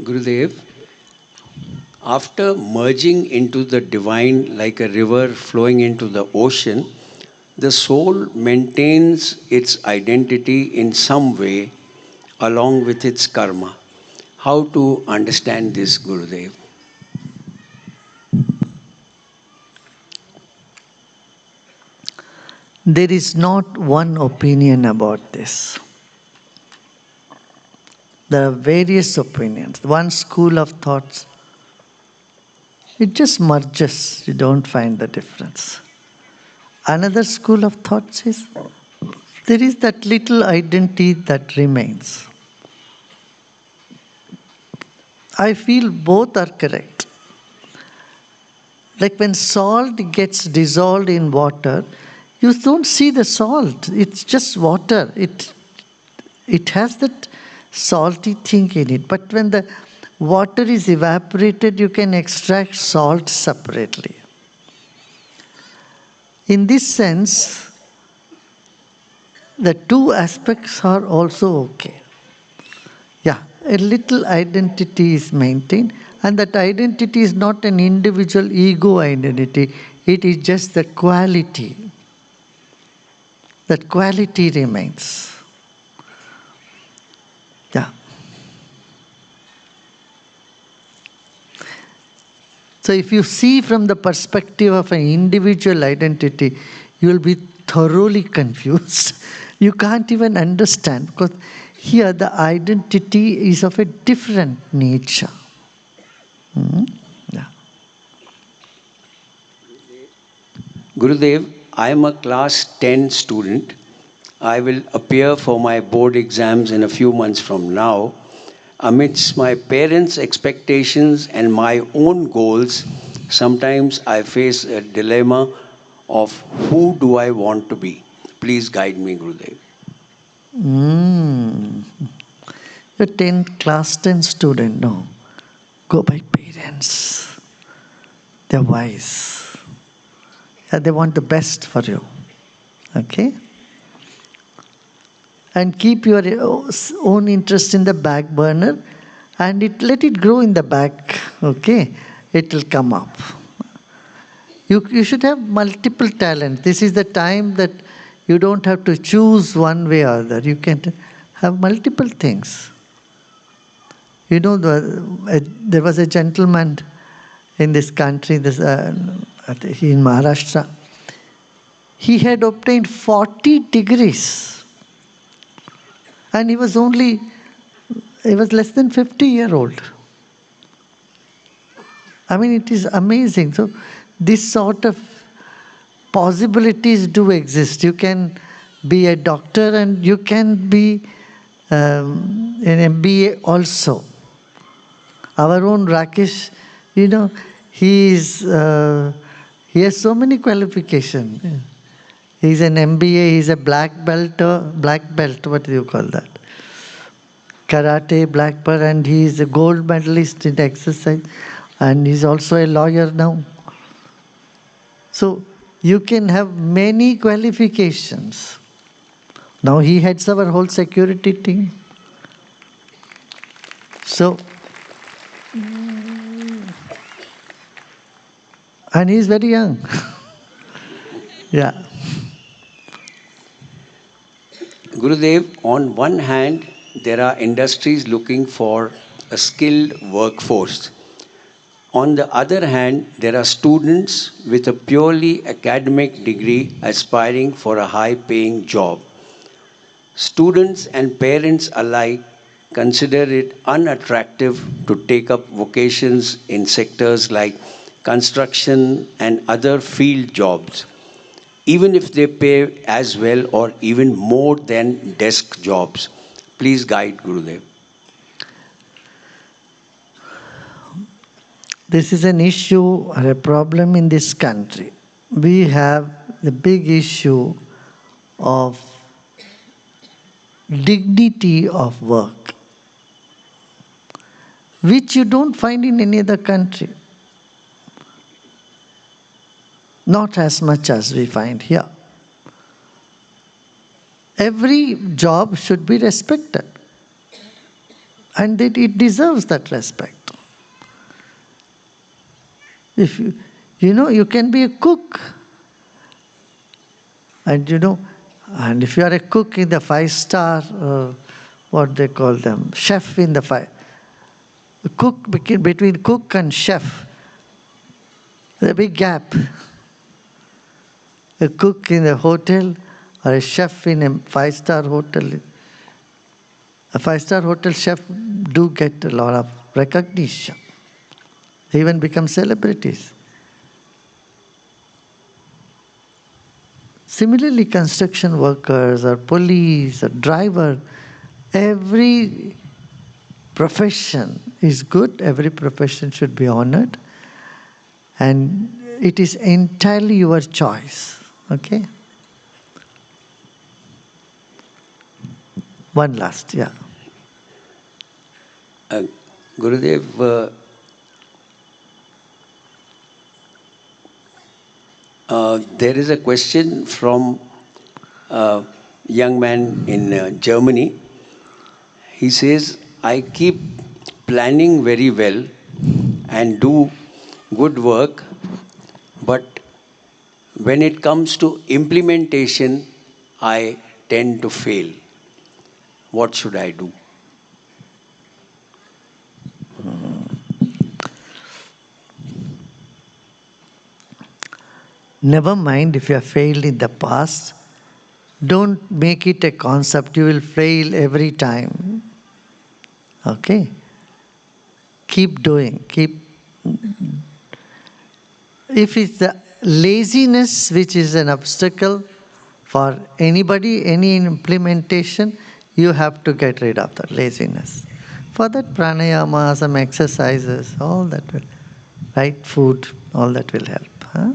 Gurudev, after merging into the divine like a river flowing into the ocean, the soul maintains its identity in some way along with its karma. How to understand this, Gurudev? There is not one opinion about this. There are various opinions. One school of thoughts, it just merges. You don't find the difference. Another school of thoughts is there is that little identity that remains. I feel both are correct. Like when salt gets dissolved in water, you don't see the salt. It's just water. It has that salty thing in it. But when the water is evaporated, you can extract salt separately. In this sense, the two aspects are also okay. Yeah, a little identity is maintained, and that identity is not an individual ego identity, it is just the quality. That quality remains. Yeah. So if you see from the perspective of an individual identity, you will be thoroughly confused. You can't even understand because here the identity is of a different nature. Yeah. Gurudev, I am a class 10 student. I will appear for my board exams in a few months from now. Amidst my parents' expectations and my own goals, sometimes I face a dilemma of who do I want to be. Please guide me, Gurudev. Mm. You're 10, class 10 student, no. Go by parents. They're wise. Yeah, they want the best for you. Okay? And keep your own interest in the back burner and let it grow in the back. Okay? It will come up. You should have multiple talents. This is the time that you don't have to choose one way or other. You can have multiple things. You know, there was a gentleman in this country, in Maharashtra. He had obtained 40 degrees. And he was less than 50-year-old. I mean, it is amazing. So, this sort of possibilities do exist. You can be a doctor and you can be an MBA also. Our own Rakesh, he has so many qualifications. He's an MBA, he's a black belt, what do you call that? Karate, black belt, and he's a gold medalist in exercise, and he's also a lawyer now. So you can have many qualifications. Now he heads our whole security team. So, and he's very young. Yeah. Gurudev, on one hand, there are industries looking for a skilled workforce. On the other hand, there are students with a purely academic degree aspiring for a high paying job. Students and parents alike consider it unattractive to take up vocations in sectors like construction and other field jobs, even if they pay as well or even more than desk jobs. Please guide Gurudev. This is an issue or a problem in this country. We have the big issue of dignity of work, which you don't find in any other country. Not as much as we find here. Every job should be respected. And that it deserves that respect. If you can be a cook, and and if you are a cook in the 5-star, what they call them, chef in the cook, between cook and chef, there's a big gap. A cook in a hotel or a chef in a 5-star hotel. A 5-star hotel chef do get a lot of recognition. They even become celebrities. Similarly, construction workers or police or driver, every profession is good, every profession should be honored, and it is entirely your choice. Okay? One last, yeah. Gurudev, there is a question from a young man in Germany. He says, I keep planning very well and do good work, but when it comes to implementation, I tend to fail. What should I do? Never mind if you have failed in the past. Don't make it a concept. You will fail every time. Okay? Keep doing. If it's the laziness which is an obstacle for anybody, any implementation, you have to get rid of that laziness. For that, pranayama, some exercises, all that will, right? Food, all that will help. Huh?